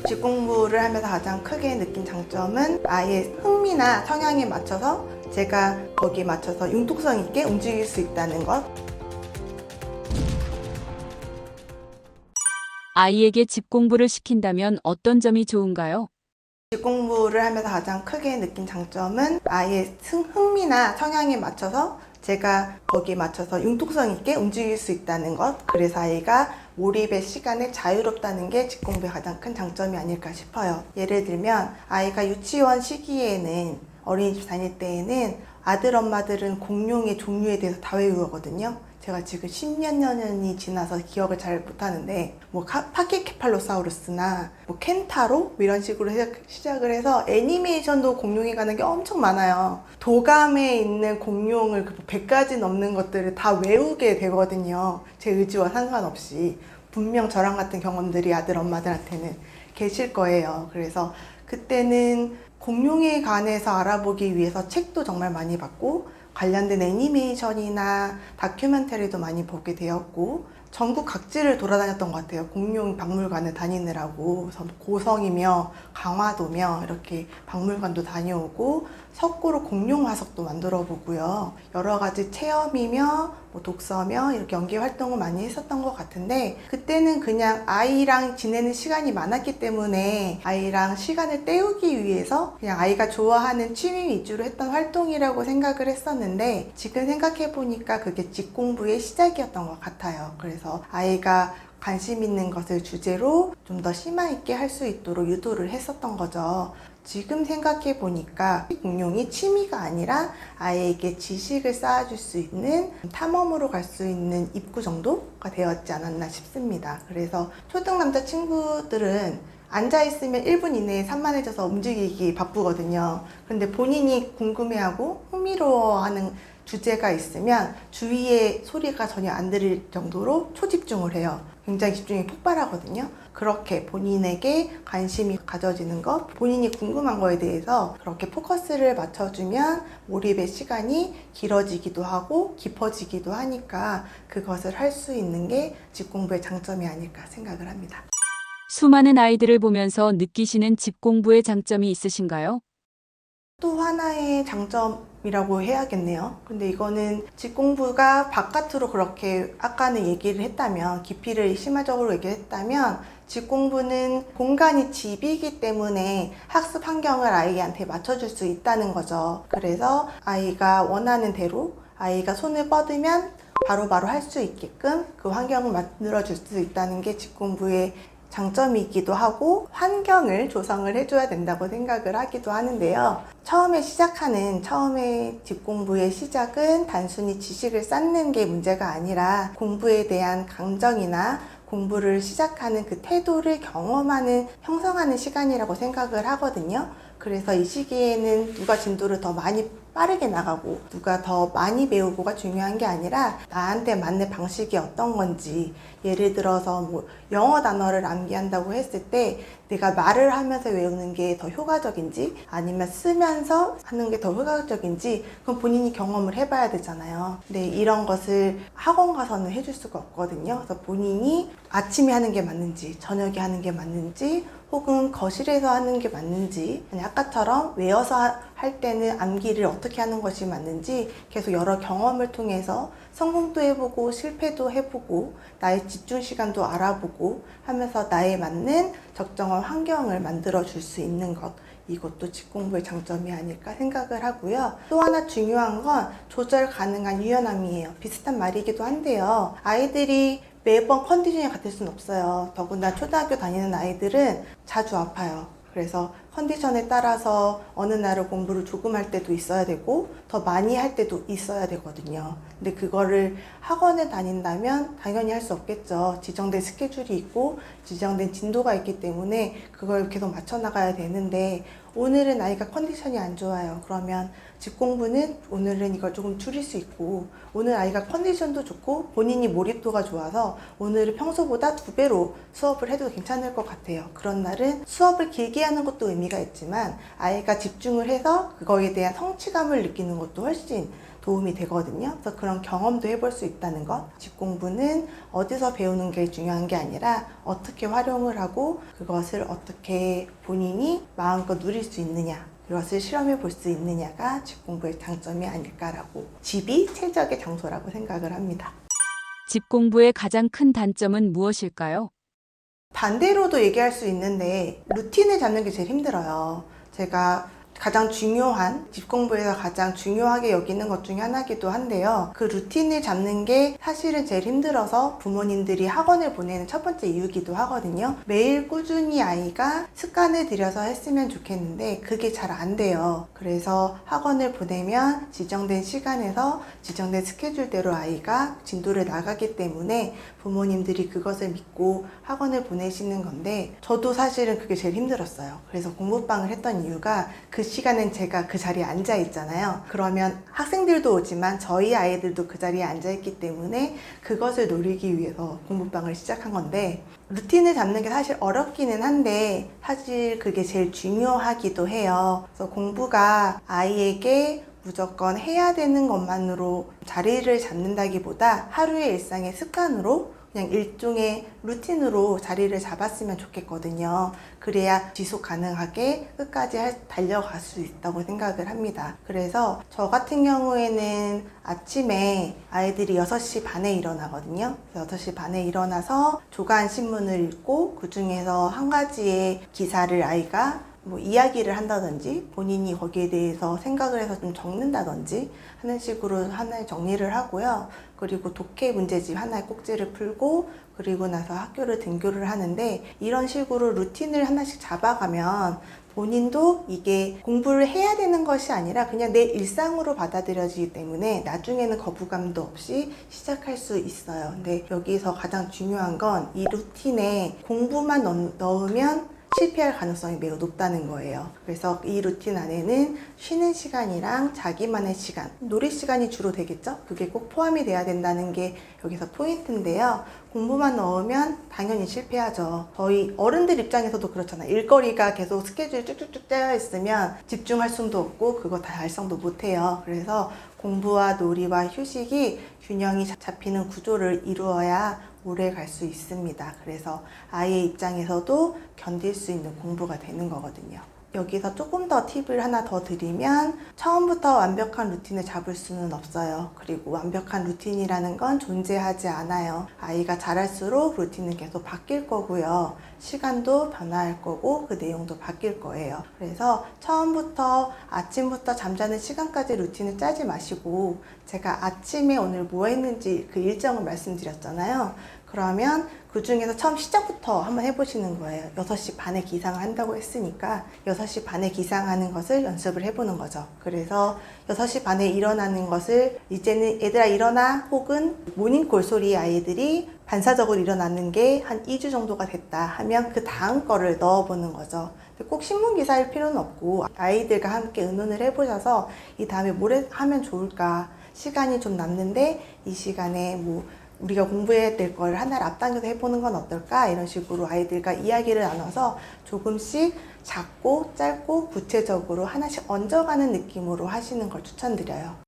집 공부를 하면서 가장 크게 느낀 장점은 아이의 흥미나 성향에 맞춰서 제가 거기에 맞춰서 융통성 있게 움직일 수 있다는 것. 아이에게 집 공부를 시킨다면 어떤 점이 좋은가요? 집 공부를 하면서 가장 크게 느낀 장점은 아이의 흥미나 성향에 맞춰서 제가 거기에 맞춰서 융통성 있게 움직일 수 있다는 것. 그래서 아이가 몰입의 시간에 자유롭다는 게 집 공부의 가장 큰 장점이 아닐까 싶어요. 예를 들면 아이가 유치원 시기에는 어린이집 다닐 때에는 아들 엄마들은 공룡의 종류에 대해서 다 외우거든요. 제가 지금 10몇 년이 지나서 기억을 잘 못하는데 파키케팔로사우루스나 켄타로 이런 식으로 시작을 해서 애니메이션도 공룡에 가는 게 엄청 많아요. 도감에 있는 공룡을 100가지 넘는 것들을 다 외우게 되거든요. 제 의지와 상관없이. 분명 저랑 같은 경험들이 아들 엄마들한테는 계실 거예요. 그래서 그때는 공룡에 관해서 알아보기 위해서 책도 정말 많이 봤고 관련된 애니메이션이나 다큐멘터리도 많이 보게 되었고 전국 각지를 돌아다녔던 것 같아요. 공룡 박물관을 다니느라고. 그래서 고성이며 강화도며 이렇게 박물관도 다녀오고 석고로 공룡 화석도 만들어 보고요. 여러 가지 체험이며 독서며 이렇게 연기 활동을 많이 했었던 것 같은데 그때는 그냥 아이랑 지내는 시간이 많았기 때문에 아이랑 시간을 때우기 위해서 그냥 아이가 좋아하는 취미 위주로 했던 활동이라고 생각을 했었는데 지금 생각해 보니까 그게 집 공부의 시작이었던 것 같아요. 그래서 아이가 관심 있는 것을 주제로 좀 더 심화 있게 할 수 있도록 유도를 했었던 거죠. 지금 생각해 보니까 공룡이 취미가 아니라 아이에게 지식을 쌓아줄 수 있는 탐험으로 갈 수 있는 입구 정도가 되었지 않았나 싶습니다. 그래서 초등 남자 친구들은 앉아있으면 1분 이내에 산만해져서 움직이기 바쁘거든요. 그런데 본인이 궁금해하고 흥미로워하는 주제가 있으면 주위의 소리가 전혀 안 들릴 정도로 초집중을 해요. 굉장히 집중이 폭발하거든요. 그렇게 본인에게 관심이 가져지는 것, 본인이 궁금한 거에 대해서 그렇게 포커스를 맞춰주면 몰입의 시간이 길어지기도 하고 깊어지기도 하니까 그것을 할 수 있는 게 집 공부의 장점이 아닐까 생각을 합니다. 수많은 아이들을 보면서 느끼시는 집 공부의 장점이 있으신가요? 또 하나의 장점이라고 해야겠네요. 근데 이거는 집 공부가 바깥으로 그렇게 아까는 얘기를 했다면, 깊이를 심화적으로 얘기했다면, 집 공부는 공간이 집이기 때문에 학습 환경을 아이한테 맞춰줄 수 있다는 거죠. 그래서 아이가 원하는 대로 아이가 손을 뻗으면 바로바로 할 수 있게끔 그 환경을 만들어줄 수 있다는 게 집 공부의 장점이기도 하고 환경을 조성을 해줘야 된다고 생각을 하기도 하는데요. 처음에 집 공부의 시작은 단순히 지식을 쌓는 게 문제가 아니라 공부에 대한 감정이나 공부를 시작하는 그 태도를 형성하는 시간이라고 생각을 하거든요. 그래서 이 시기에는 누가 진도를 더 많이 빠르게 나가고 누가 더 많이 배우고가 중요한 게 아니라 나한테 맞는 방식이 어떤 건지, 예를 들어서 영어 단어를 암기한다고 했을 때 내가 말을 하면서 외우는 게 더 효과적인지 아니면 쓰면서 하는 게 더 효과적인지 그건 본인이 경험을 해봐야 되잖아요. 근데 이런 것을 학원 가서는 해줄 수가 없거든요. 그래서 본인이 아침에 하는 게 맞는지 저녁에 하는 게 맞는지 혹은 거실에서 하는 게 맞는지, 아니 아까처럼 외워서 할 때는 암기를 어떻게 하는 것이 맞는지 계속 여러 경험을 통해서 성공도 해보고 실패도 해보고 나의 집중 시간도 알아보고 하면서 나에 맞는 적정한 환경을 만들어 줄 수 있는 것, 이것도 집 공부의 장점이 아닐까 생각을 하고요. 또 하나 중요한 건 조절 가능한 유연함이에요. 비슷한 말이기도 한데요. 아이들이 매번 컨디션이 같을 수는 없어요. 더군다나 초등학교 다니는 아이들은 자주 아파요. 그래서 컨디션에 따라서 어느 날은 공부를 조금 할 때도 있어야 되고 더 많이 할 때도 있어야 되거든요. 근데 그거를 학원에 다닌다면 당연히 할 수 없겠죠. 지정된 스케줄이 있고 지정된 진도가 있기 때문에 그걸 계속 맞춰 나가야 되는데 오늘은 아이가 컨디션이 안 좋아요. 그러면 집 공부는 오늘은 이걸 조금 줄일 수 있고, 오늘 아이가 컨디션도 좋고 본인이 몰입도가 좋아서 오늘은 평소보다 2배로 수업을 해도 괜찮을 것 같아요. 그런 날은 수업을 길게 하는 것도 의미가 의미가 있지만 아이가 집중을 해서 그거에 대한 성취감을 느끼는 것도 훨씬 도움이 되거든요. 그래서 그런 경험도 해볼 수 있다는 것. 집 공부는 어디서 배우는 게 중요한 게 아니라 어떻게 활용을 하고 그것을 어떻게 본인이 마음껏 누릴 수 있느냐, 그것을 실험해 볼 수 있느냐가 집 공부의 장점이 아닐까라고, 집이 최적의 장소라고 생각을 합니다. 집 공부의 가장 큰 단점은 무엇일까요? 반대로도 얘기할 수 있는데 루틴을 잡는 게 제일 힘들어요. 제가 가장 중요한, 집 공부에서 가장 중요하게 여기는 것 중에 하나이기도 한데요. 그 루틴을 잡는 게 사실은 제일 힘들어서 부모님들이 학원을 보내는 첫 번째 이유기도 하거든요. 매일 꾸준히 아이가 습관을 들여서 했으면 좋겠는데 그게 잘 안 돼요. 그래서 학원을 보내면 지정된 시간에서 지정된 스케줄대로 아이가 진도를 나가기 때문에 부모님들이 그것을 믿고 학원을 보내시는 건데, 저도 사실은 그게 제일 힘들었어요. 그래서 공부방을 했던 이유가 그 시간엔 제가 그 자리에 앉아 있잖아요. 그러면 학생들도 오지만 저희 아이들도 그 자리에 앉아 있기 때문에 그것을 노리기 위해서 공부방을 시작한 건데, 루틴을 잡는 게 사실 어렵기는 한데 사실 그게 제일 중요하기도 해요. 그래서 공부가 아이에게 무조건 해야 되는 것만으로 자리를 잡는다기보다 하루의 일상의 습관으로, 그냥 일종의 루틴으로 자리를 잡았으면 좋겠거든요. 그래야 지속 가능하게 끝까지 달려갈 수 있다고 생각을 합니다. 그래서 저 같은 경우에는 아침에 아이들이 6시 반에 일어나거든요. 6시 반에 일어나서 조간 신문을 읽고 그 중에서 한 가지의 기사를 아이가 이야기를 한다든지 본인이 거기에 대해서 생각을 해서 좀 적는다든지 하는 식으로 하나의 정리를 하고요. 그리고 독해 문제집 하나의 꼭지를 풀고 그리고 나서 학교를 등교를 하는데, 이런 식으로 루틴을 하나씩 잡아가면 본인도 이게 공부를 해야 되는 것이 아니라 그냥 내 일상으로 받아들여지기 때문에 나중에는 거부감도 없이 시작할 수 있어요. 근데 여기서 가장 중요한 건 이 루틴에 공부만 넣으면 실패할 가능성이 매우 높다는 거예요. 그래서 이 루틴 안에는 쉬는 시간이랑 자기만의 시간, 놀이 시간이 주로 되겠죠? 그게 꼭 포함이 돼야 된다는 게 여기서 포인트인데요. 공부만 넣으면 당연히 실패하죠. 저희 어른들 입장에서도 그렇잖아요. 일거리가 계속 스케줄이 쭉쭉쭉 짜여 있으면 집중할 수도 없고 그거 다 달성도 못해요. 그래서 공부와 놀이와 휴식이 균형이 잡히는 구조를 이루어야 오래 갈 수 있습니다. 그래서 아이의 입장에서도 견딜 수 있는 공부가 되는 거거든요. 여기서 조금 더 팁을 하나 더 드리면, 처음부터 완벽한 루틴을 잡을 수는 없어요. 그리고 완벽한 루틴이라는 건 존재하지 않아요. 아이가 자랄수록 루틴은 계속 바뀔 거고요. 시간도 변화할 거고 그 내용도 바뀔 거예요. 그래서 처음부터 아침부터 잠자는 시간까지 루틴을 짜지 마시고, 제가 아침에 오늘 뭐 했는지 그 일정을 말씀드렸잖아요. 그러면 그 중에서 처음 시작부터 한번 해보시는 거예요. 6시 반에 기상을 한다고 했으니까 6시 반에 기상하는 것을 연습을 해보는 거죠. 그래서 6시 반에 일어나는 것을 이제는 얘들아 일어나, 혹은 모닝콜 소리 아이들이 반사적으로 일어나는 게 한 2주 정도가 됐다 하면 그 다음 거를 넣어보는 거죠. 꼭 신문 기사일 필요는 없고 아이들과 함께 의논을 해보셔서 이 다음에 뭘 하면 좋을까, 시간이 좀 남는데 이 시간에 우리가 공부해야 될 걸 하나를 앞당겨서 해보는 건 어떨까, 이런 식으로 아이들과 이야기를 나눠서 조금씩 작고 짧고 구체적으로 하나씩 얹어가는 느낌으로 하시는 걸 추천드려요.